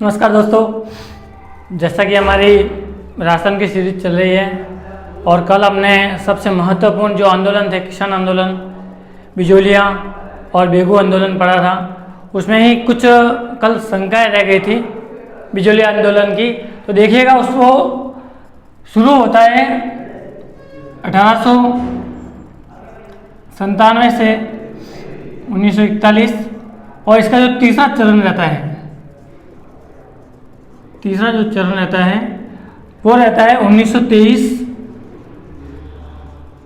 नमस्कार दोस्तों, जैसा कि हमारी राशन की सीरीज चल रही है और कल हमने सबसे महत्वपूर्ण जो आंदोलन थे, किसान आंदोलन, बिजोलिया और बेगू आंदोलन पढ़ा था। उसमें ही कुछ कल शंकाएं रह गई थी बिजोलिया आंदोलन की। तो देखिएगा, उसको शुरू होता है 1897 से 1941 और इसका जो तीसरा चरण रहता है, तीसरा जो चरण रहता है वो रहता है 1923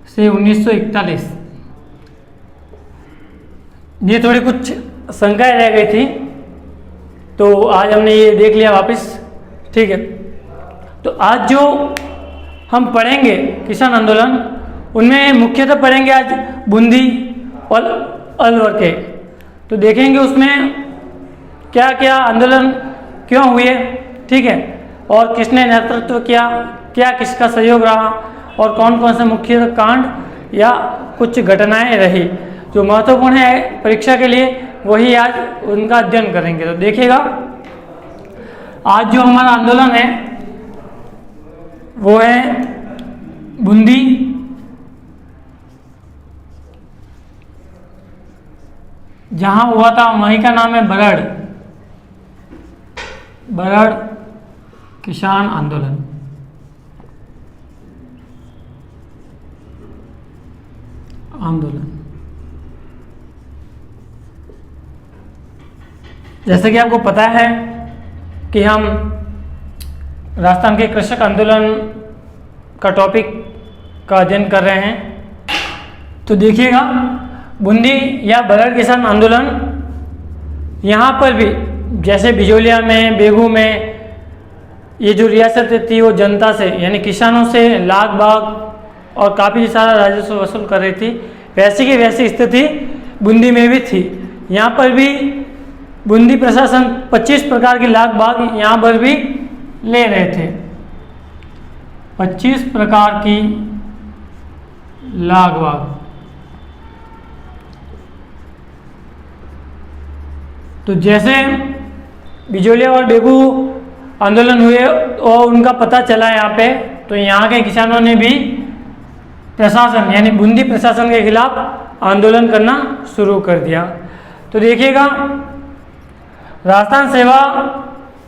से 1941। ये थोड़ी कुछ शंकाएं रह गई थी, तो आज हमने ये देख लिया वापस। ठीक है, तो आज जो हम पढ़ेंगे किसान आंदोलन, उनमें मुख्यतः पढ़ेंगे आज बूंदी और अलवर के। तो देखेंगे उसमें क्या क्या आंदोलन क्यों हुए, ठीक है, और किसने नेतृत्व किया, क्या किसका सहयोग रहा और कौन कौन से मुख्य कांड या कुछ घटनाएं रही जो महत्वपूर्ण है परीक्षा के लिए, वही आज उनका अध्ययन करेंगे। तो देखिएगा, आज जो हमारा आंदोलन है वो है बूंदी, जहां हुआ था वहीं का नाम है बरड़ किसान आंदोलन। जैसे कि आपको पता है कि हम राजस्थान के कृषक आंदोलन का टॉपिक का अध्ययन कर रहे हैं। तो देखिएगा, बूंदी या बरड़ किसान आंदोलन, यहाँ पर भी जैसे बिजोलिया में, बेगू में, ये जो रियासत थी वो जनता से यानी किसानों से लाख बाग और काफ़ी सारा राजस्व वसूल कर रही थी, वैसी की वैसी स्थिति बूंदी में भी थी। यहाँ पर भी बूंदी प्रशासन 25 प्रकार की लाख बाग यहाँ पर भी ले रहे थे। 25 प्रकार की लाख बाग। तो जैसे बिजोलिया और बेगू आंदोलन हुए और उनका पता चला यहाँ पे, तो यहाँ के किसानों ने भी प्रशासन यानी बूंदी प्रशासन के खिलाफ आंदोलन करना शुरू कर दिया। तो देखिएगा, राजस्थान सेवा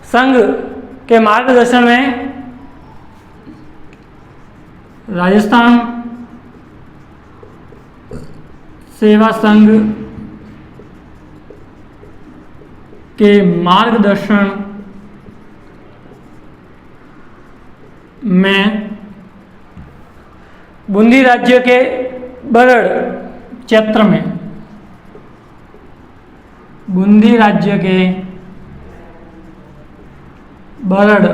संघ के मार्गदर्शन में राजस्थान सेवा संघ के मार्गदर्शन में बूंदी राज्य के बरड़ क्षेत्र में, बूंदी राज्य के बरड़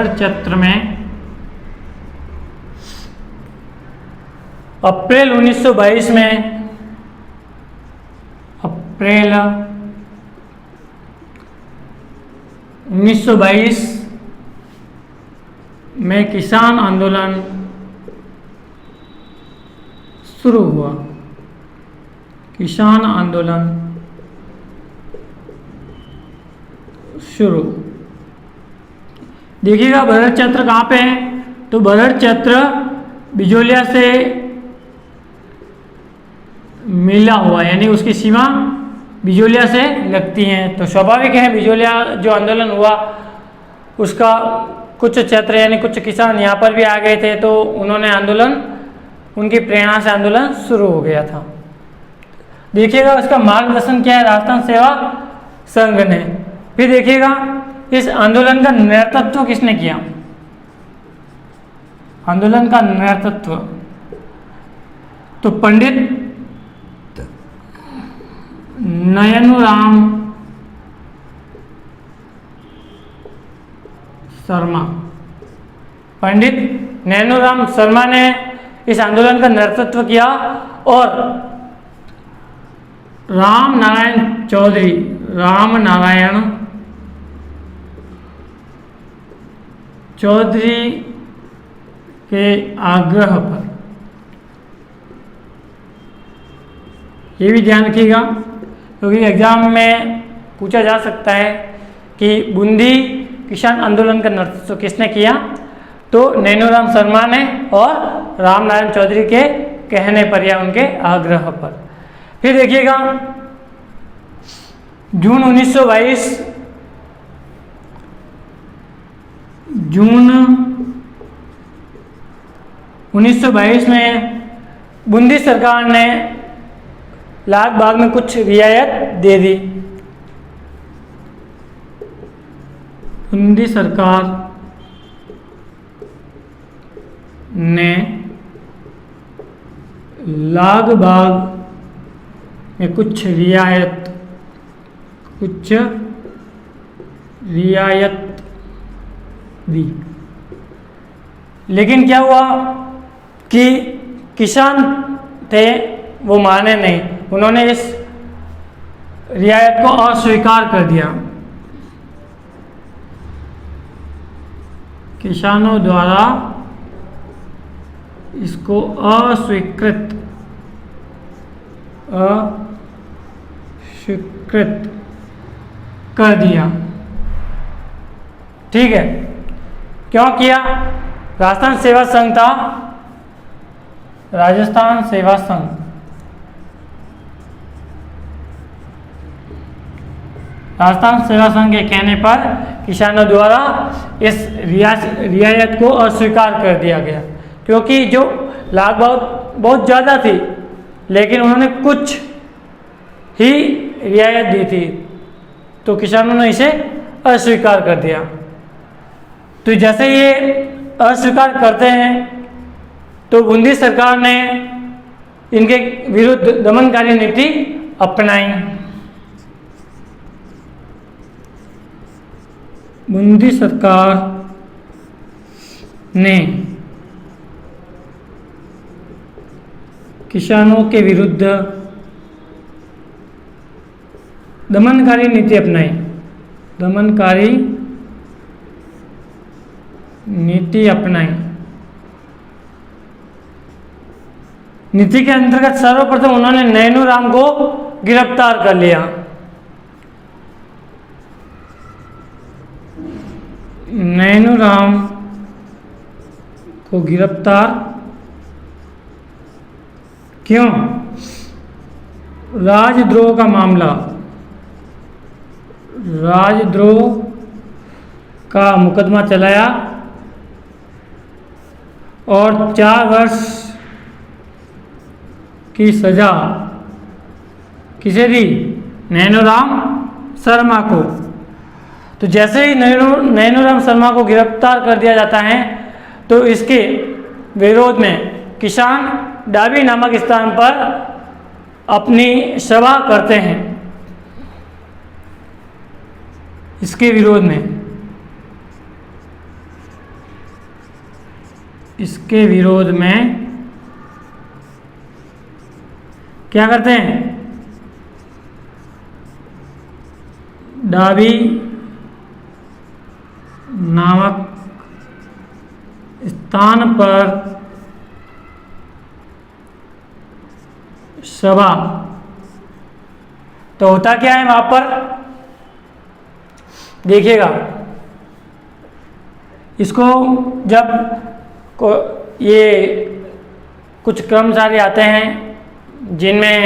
क्षेत्र में अप्रैल 1922 में, अप्रैल 1922 में किसान आंदोलन शुरू हुआ। किसान आंदोलन शुरू। देखिएगा, बरड़ क्षेत्र कहाँ पे है, तो बरड़ क्षेत्र बिजोलिया से मिला हुआ यानी उसकी सीमा बिजोलिया से लगती हैं। तो स्वाभाविक है, बिजोलिया जो आंदोलन हुआ उसका कुछ क्षेत्र यानी कुछ किसान यहाँ पर भी आ गए थे, तो उन्होंने आंदोलन, उनकी प्रेरणा से आंदोलन शुरू हो गया था। देखिएगा, उसका मार्गदर्शन क्या है, राजस्थान सेवा संघ ने। फिर देखिएगा, इस आंदोलन का नेतृत्व किसने किया, आंदोलन का नेतृत्व तो पंडित नयनूराम शर्मा, पंडित नयनूराम शर्मा ने इस आंदोलन का नेतृत्व किया और राम नारायण चौधरी के आग्रह पर, ये भी ध्यान रखिएगा क्योंकि एग्जाम में पूछा जा सकता है कि बूंदी किसान आंदोलन का नेतृत्व किसने किया, तो नैनूराम शर्मा ने और रामनारायण चौधरी के कहने पर या उनके आग्रह पर। फिर देखिएगा जून 1922 में बूंदी सरकार ने लाल बाग में कुछ रियायत दे दी। बूंदी सरकार ने लाग बाग में कुछ रियायत दी, लेकिन क्या हुआ कि किसान थे वो माने नहीं, उन्होंने इस रियायत को अस्वीकार कर दिया। किसानों द्वारा इसको अस्वीकृत कर दिया। ठीक है, क्यों किया? राजस्थान सेवा संघ था, राजस्थान सेवा संघ के कहने पर किसानों द्वारा इस रियायत को अस्वीकार कर दिया गया, क्योंकि जो लागत बहुत ज़्यादा थी लेकिन उन्होंने कुछ ही रियायत दी थी, तो किसानों ने इसे अस्वीकार कर दिया। तो जैसे ये अस्वीकार करते हैं तो बूंदी सरकार ने इनके विरुद्ध दमनकारी नीति अपनाई। बूंदी सरकार ने किसानों के विरुद्ध दमनकारी नीति अपनाई। नीति के अंतर्गत सर्वप्रथम उन्होंने नैनूराम को गिरफ्तार कर लिया। नैनूराम को गिरफ्तार क्यों? राजद्रोह का मामला, राजद्रोह का मुकदमा चलाया और 4 वर्ष की सजा किसे दी? नैनूराम शर्मा को। तो जैसे ही नैनूराम शर्मा को गिरफ्तार कर दिया जाता है तो इसके विरोध में किसान डाबी नामक स्थान पर अपनी सभा करते हैं। इसके विरोध में क्या करते हैं? डाबी नामक स्थान पर सभा। तो होता क्या है वहां पर? देखिएगा, इसको जब ये कुछ कर्मचारी आते हैं जिनमें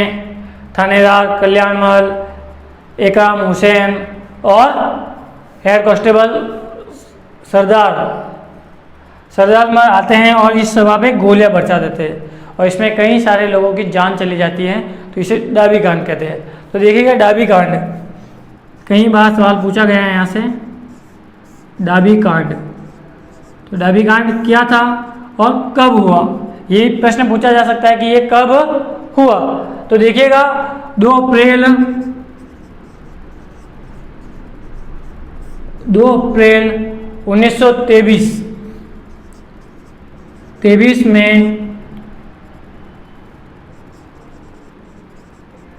थानेदार कल्याणमल, एकराम हुसैन और हेड कांस्टेबल सरदार में आते हैं और इस सभा पे गोलियां बरसा देते हैं और इसमें कई सारे लोगों की जान चली जाती है, तो इसे डाबी कांड कहते हैं। तो देखिएगा डाबी कांड कई बार सवाल पूछा गया है यहाँ से, डाबी कांड। तो डाबी कांड क्या था और कब हुआ, ये प्रश्न पूछा जा सकता है कि ये कब हुआ। तो देखिएगा 2 अप्रैल 1923 में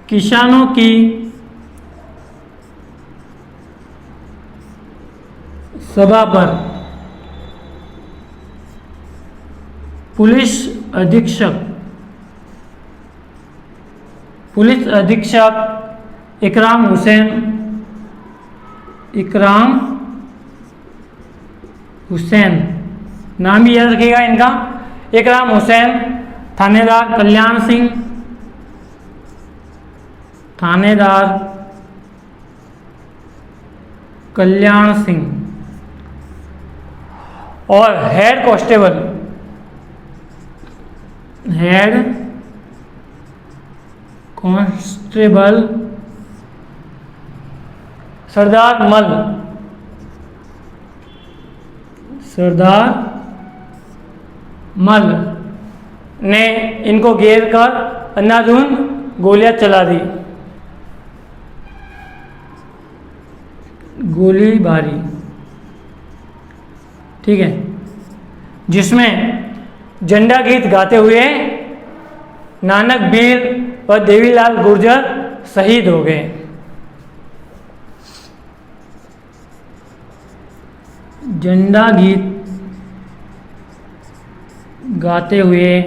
किसानों की सभा पर पुलिस अधीक्षक इकराम हुसैन इकराम हुसैन, नाम भी याद रखिएगा इनका, इकराम हुसैन, थानेदार कल्याण सिंह, थानेदार कल्याण सिंह, और हेड कांस्टेबल, हेड कांस्टेबल सरदार मल, सरदार मल ने इनको घेर कर अंधाधुंध गोलियां चला दी, गोलीबारी, ठीक है, जिसमें झंडा गीत गाते हुए नानक वीर व देवीलाल गुर्जर शहीद हो गए। झंडा गीत गाते हुए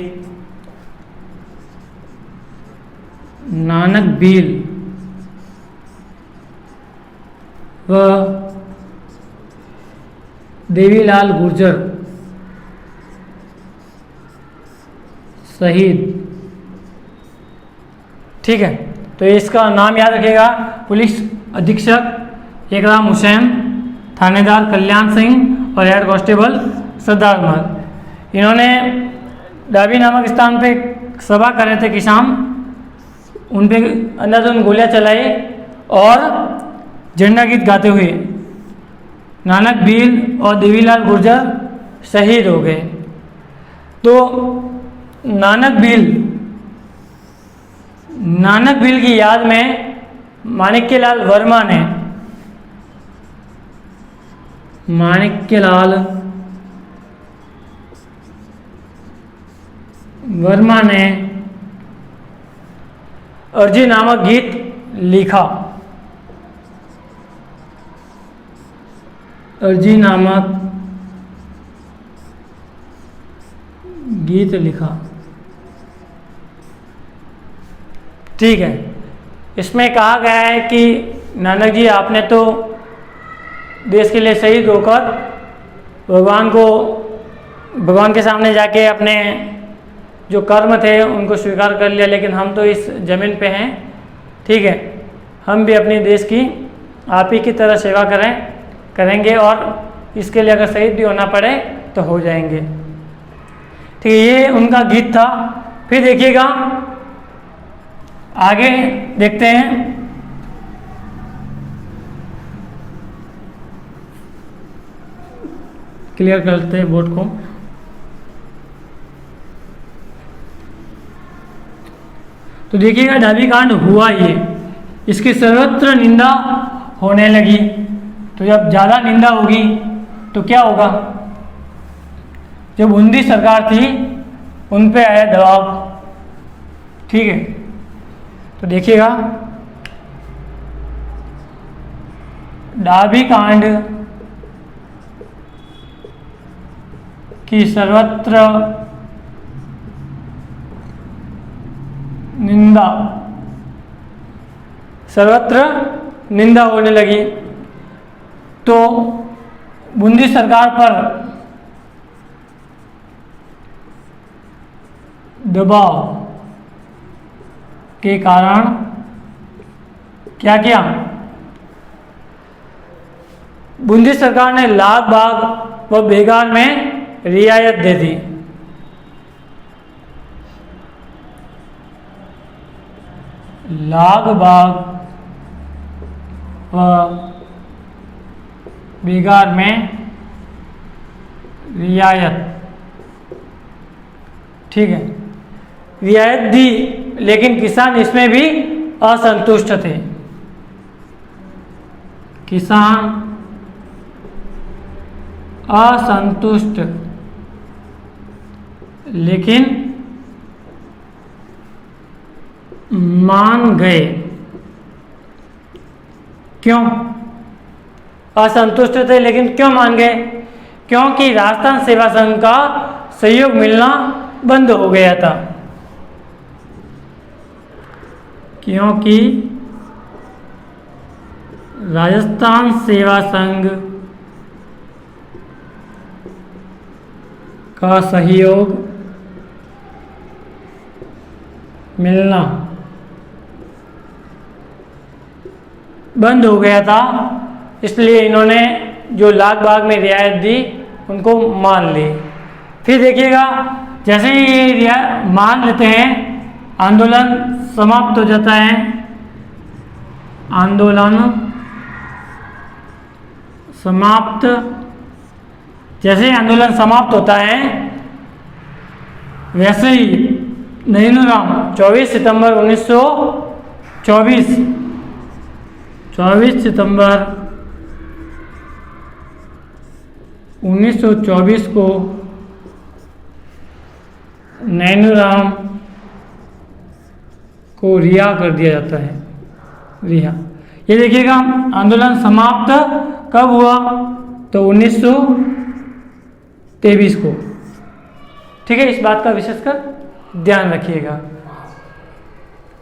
नानक वीर व देवीलाल गुर्जर शहीद, ठीक है। तो इसका नाम याद रखिएगा, पुलिस अधीक्षक इकराम हुसैन, थानेदार कल्याण सिंह और हेड कांस्टेबल सरदार मल। इन्होंने डाबी नामक स्थान पे सभा कर रहे थे किसान, उन पे अंधाधुंध गोलियां चलाई और झंडा गीत गाते हुए नानक वीर और देवीलाल गुर्जर शहीद हो गए। तो नानक वीर की याद में माणिक्यलाल वर्मा ने, माणिक्यलाल वर्मा ने अर्जी नामक गीत लिखा, अर्जी नामक गीत लिखा, ठीक है। इसमें कहा गया है कि नानक जी आपने तो देश के लिए शहीद होकर भगवान के सामने जाके अपने जो कर्म थे उनको स्वीकार कर लिया, लेकिन हम तो इस ज़मीन पे हैं, ठीक है, हम भी अपने देश की आप ही की तरह सेवा करेंगे और इसके लिए अगर शहीद भी होना पड़े तो हो जाएंगे, ठीक है। ये उनका गीत था। फिर देखिएगा आगे देखते हैं, क्लियर करते हैं बोर्ड को। तो देखिएगा डाबी कांड हुआ ये, इसकी सर्वत्र निंदा होने लगी। तो जब ज़्यादा निंदा होगी तो क्या होगा, जब उनकी सरकार थी उन पे आया दबाव, ठीक है। तो देखिएगा डाबी कांड की सर्वत्र निंदा होने लगी। तो बूंदी सरकार पर दबाव के कारण क्या किया, बूंदी सरकार ने लाग बाग व बेगार में रियायत दे दी। लाग बाग व बेगार में रियायत, ठीक है, रियायत दी, लेकिन किसान इसमें भी असंतुष्ट थे। किसान असंतुष्ट, लेकिन मान गए। क्यों असंतुष्ट थे लेकिन क्यों मान गए? क्योंकि राजस्थान सेवा संघ का सहयोग मिलना बंद हो गया था। क्योंकि राजस्थान सेवा संघ का सहयोग मिलना बंद हो गया था, इसलिए इन्होंने जो लाख भाग में रियायत दी उनको मान ली। फिर देखिएगा, जैसे ही ये मान लेते हैं आंदोलन समाप्त हो जाता है। आंदोलन समाप्त, जैसे ही आंदोलन समाप्त होता है वैसे ही नैनूराम 24 सितंबर 1924 24 सितंबर 1924 को नैनूराम को रिहा कर दिया जाता है। रिहा, ये देखिएगा आंदोलन समाप्त कब हुआ, तो 1923 को। ठीक है, इस बात का विशेषकर ध्यान रखिएगा।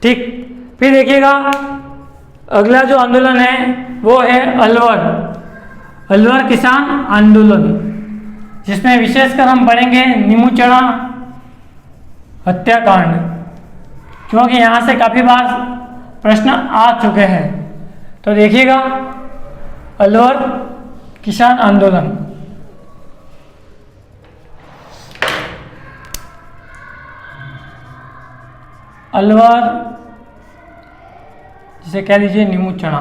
ठीक, फिर देखिएगा अगला जो आंदोलन है वो है अलवर किसान आंदोलन, जिसमें विशेषकर हम पढ़ेंगे नीमूचड़ा हत्याकांड, क्योंकि यहाँ से काफ़ी बार प्रश्न आ चुके हैं। तो देखिएगा अलवर किसान आंदोलन। अलवर, जिसे कह लीजिए नीमूचड़ा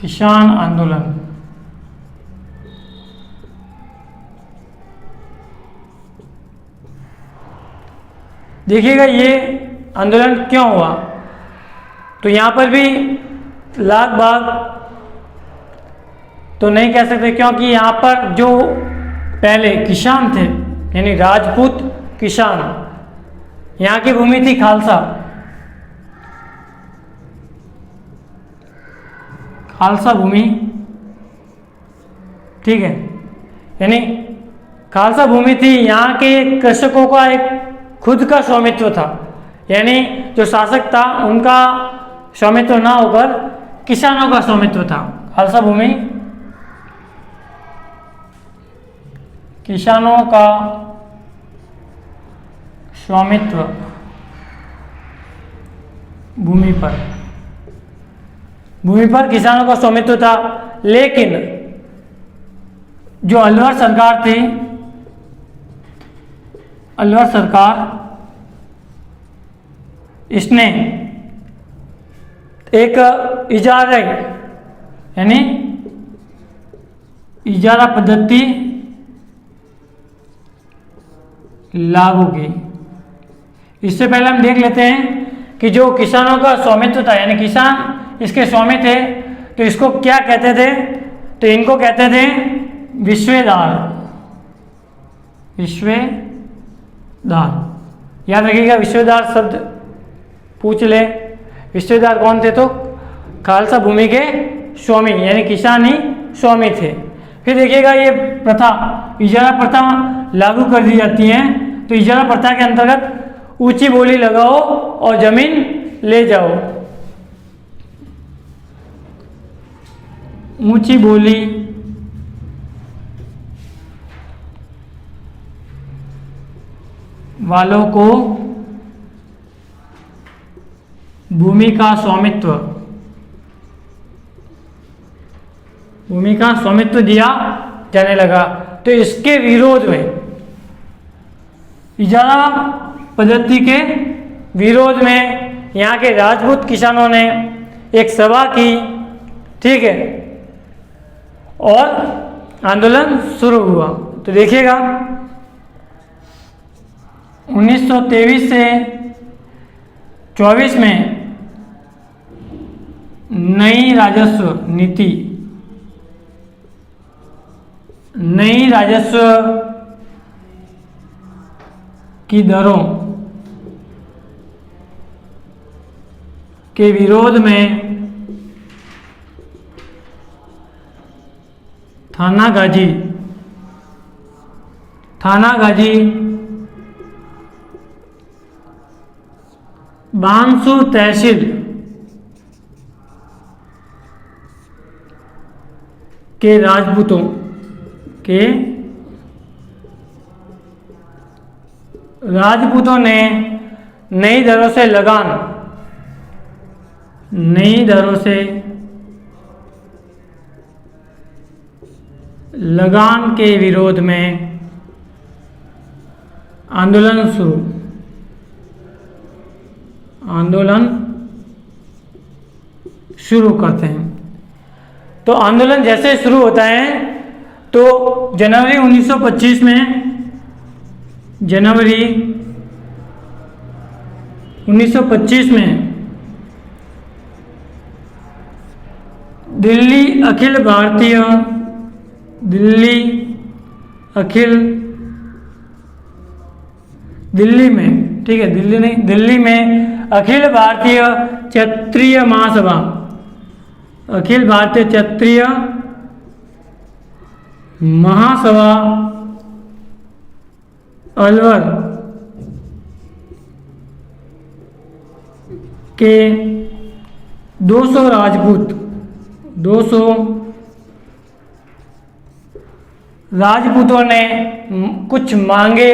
किसान आंदोलन। देखिएगा ये आंदोलन क्यों हुआ, तो यहाँ पर भी लाख भाग तो नहीं कह सकते, क्योंकि यहाँ पर जो पहले किसान थे यानी राजपूत किसान, यहाँ की भूमि थी खालसा भूमि। ठीक है, यानी खालसा भूमि थी, यहाँ के कृषकों का एक खुद का स्वामित्व था, यानी जो शासक था उनका स्वामित्व ना होकर किसानों का स्वामित्व था। खालसा भूमि किसानों का स्वामित्व भूमि पर किसानों का स्वामित्व था। लेकिन जो अलवर सरकार थी, अलवर सरकार, इसने एक इजारा यानी इजारा पद्धति लागू की। इससे पहले हम देख लेते हैं कि जो किसानों का स्वामित्व था, यानी किसान इसके स्वामी थे, तो इसको क्या कहते थे, तो इनको कहते थे विश्वेदार। याद रखिएगा, विश्वेदार शब्द पूछ ले, विश्वेदार कौन थे, तो खालसा भूमि के स्वामी यानी किसान ही स्वामी थे। फिर देखिएगा ये प्रथा, इजारा प्रथा लागू कर दी जाती है। तो इजारा प्रथा के अंतर्गत ऊंची बोली लगाओ और जमीन ले जाओ। ऊंची बोली वालों को भूमि का स्वामित्व दिया जाने लगा। तो इसके विरोध में, इजारा पद्धति के विरोध में यहाँ के राजपूत किसानों ने एक सभा की। ठीक है, और आंदोलन शुरू हुआ। तो देखिएगा 1923 से 24 में नई राजस्व की दरों के विरोध में थानागाजी बानसूर तहसील के राजपूतों ने नई दरों से लगान के विरोध में आंदोलन शुरू करते हैं। तो आंदोलन जैसे शुरू होता है तो जनवरी 1925 में दिल्ली में अखिल भारतीय क्षत्रिय महासभा अलवर के 200 राजपूतों ने कुछ मांगे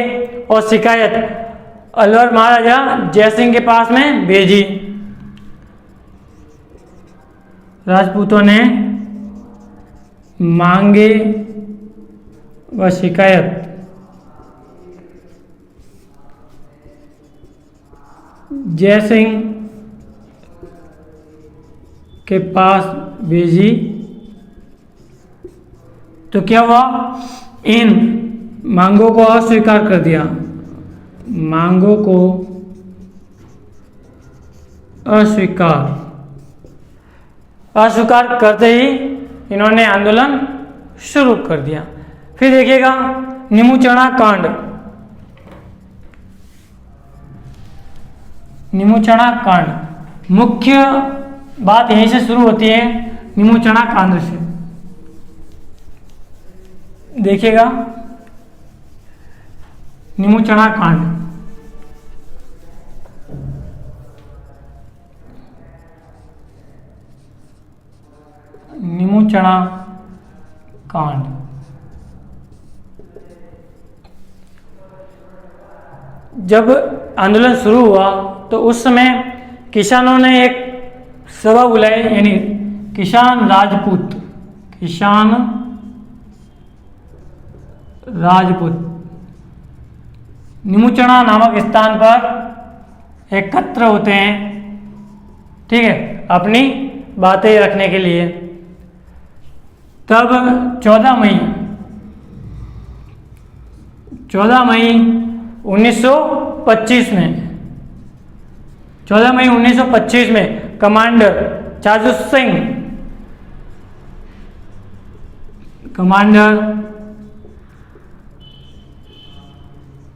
और शिकायत अलवर महाराजा जयसिंह के पास में भेजी। राजपूतों ने मांगे व शिकायत जयसिंह के पास भेजी। तो क्या हुआ, इन मांगों को अस्वीकार कर दिया। अस्वीकार करते ही इन्होंने आंदोलन शुरू कर दिया। फिर देखिएगा निमुचना कांड, मुख्य बात यहीं से शुरू होती है, निमुचना कांड से। देखिएगा निमुचना कांड, जब आंदोलन शुरू हुआ तो उस समय किसानों ने एक सभा बुलाई, यानी किसान राजपूत निमुचना नामक स्थान पर एकत्र होते हैं, ठीक है, अपनी बातें रखने के लिए। तब 14 मई 1925 में कमांडर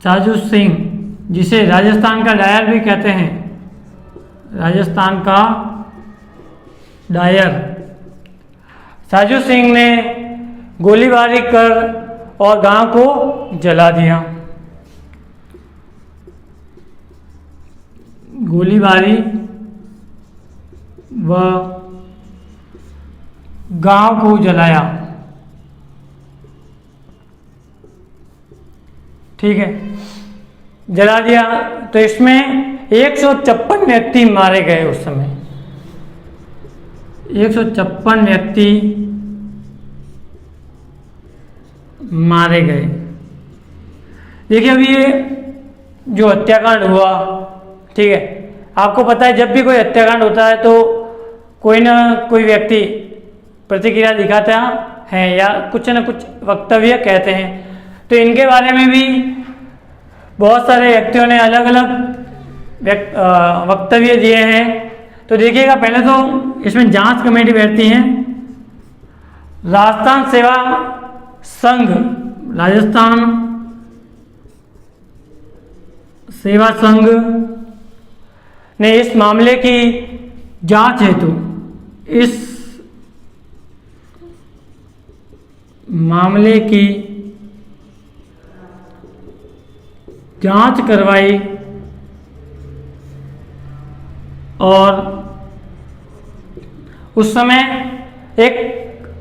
चाजू सिंह, जिसे राजस्थान का डायर भी कहते हैं, चाजू सिंह ने गोलीबारी कर और गांव को जला दिया। गोलीबारी व गांव को जलाया, ठीक है, जला दिया। तो इसमें 156 व्यक्ति मारे गए। उस समय 156 व्यक्ति मारे गए। देखिए अभी ये जो हत्याकांड हुआ, ठीक है, आपको पता है जब भी कोई हत्याकांड होता है तो कोई ना कोई व्यक्ति प्रतिक्रिया दिखाता है या कुछ न कुछ वक्तव्य कहते हैं। तो इनके बारे में भी बहुत सारे व्यक्तियों ने अलग अलग वक्तव्य दिए हैं। तो देखिएगा, पहले तो इसमें जांच कमेटी बैठती है। राजस्थान सेवा संघ ने इस मामले की जांच हेतु और उस समय एक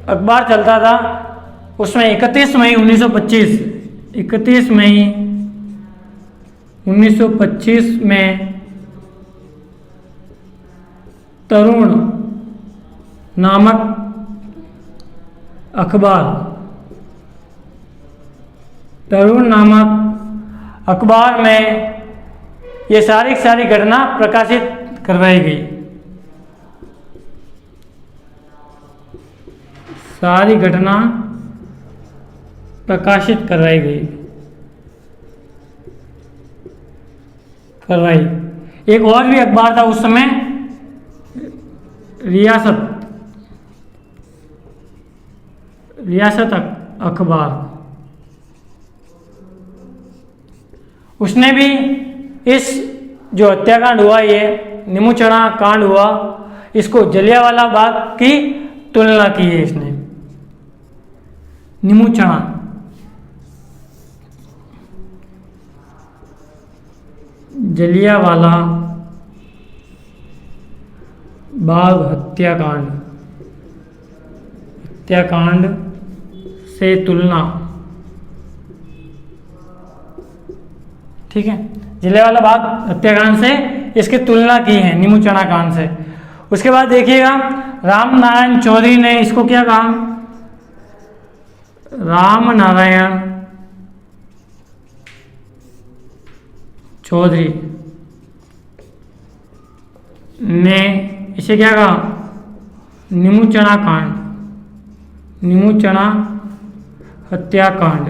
अखबार चलता था, उसमें 31 मई 1925 में तरुण नामक अखबार में ये सारी घटना प्रकाशित करवाई गई। सारी घटना प्रकाशित करवाई। एक और भी अखबार था उस समय, रियासत अखबार, उसने भी इस जो हत्याकांड हुआ, ये निमुचना कांड हुआ, इसको जलियांवाला बाग की तुलना की है इसने। निमुचना जलियांवाला बाग हत्याकांड से तुलना, ठीक है, जलियांवाला बाग हत्याकांड से इसकी तुलना की है निमुचना कांड से। उसके बाद देखिएगा रामनारायण चौधरी ने इसको क्या कहा, रामनारायण चौधरी ने इसे क्या कहा, निमुचना हत्याकांड,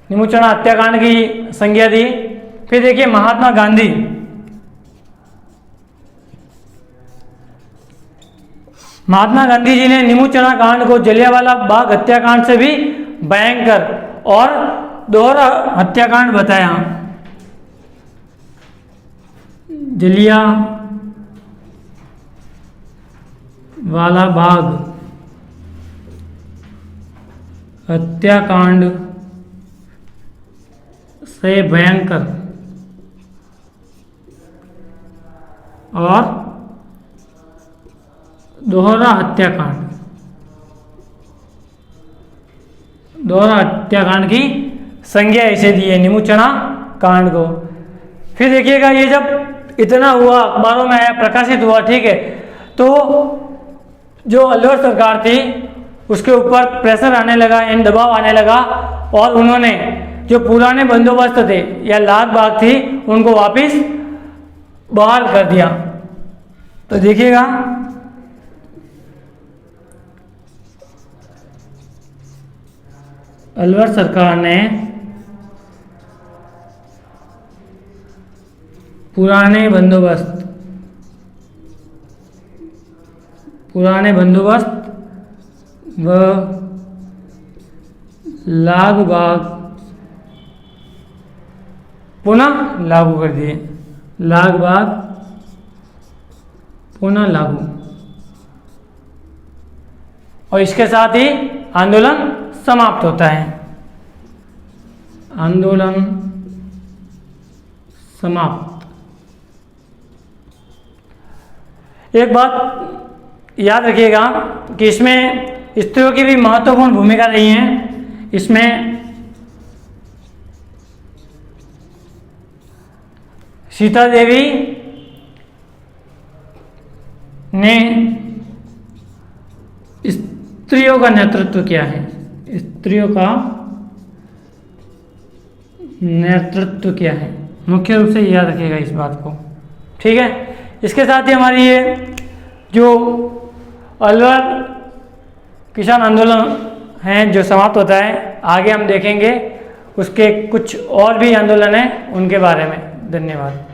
निमुचना हत्याकांड की संज्ञा दी। फिर देखिए महात्मा गांधी, महात्मा गांधी जी ने निमुचना कांड को जलियांवाला बाग हत्याकांड से भी भयंकर और दोहरा हत्याकांड बताया। जलियांवाला बाग हत्याकांड से भयंकर और दोहरा हत्याकांड की संज्ञा इसे दी है निमुचना कांड को। फिर देखिएगा ये जब इतना हुआ, अखबारों में आया, प्रकाशित हुआ, ठीक है, तो जो अलवर सरकार थी उसके ऊपर प्रेशर आने लगा, दबाव आने लगा, और उन्होंने जो पुराने बंदोबस्त थे या लाग बाग थी उनको वापस बहाल कर दिया। तो देखिएगा अलवर सरकार ने पुराने बंदोबस्त व लाग बाग पुनः लागू कर दिए, लाग बाग पुनः लागू, और इसके साथ ही आंदोलन समाप्त होता है। आंदोलन समाप्त। एक बात याद रखिएगा कि इसमें स्त्रियों की भी महत्वपूर्ण भूमिका रही है। इसमें सीता देवी ने स्त्रियों का नेतृत्व किया है, स्त्रियों का नेतृत्व किया है, मुख्य रूप से याद रखिएगा इस बात को, ठीक है। इसके साथ ही हमारी ये जो अलवर किसान आंदोलन है जो समाप्त होता है, आगे हम देखेंगे उसके कुछ और भी आंदोलन हैं उनके बारे में। धन्यवाद।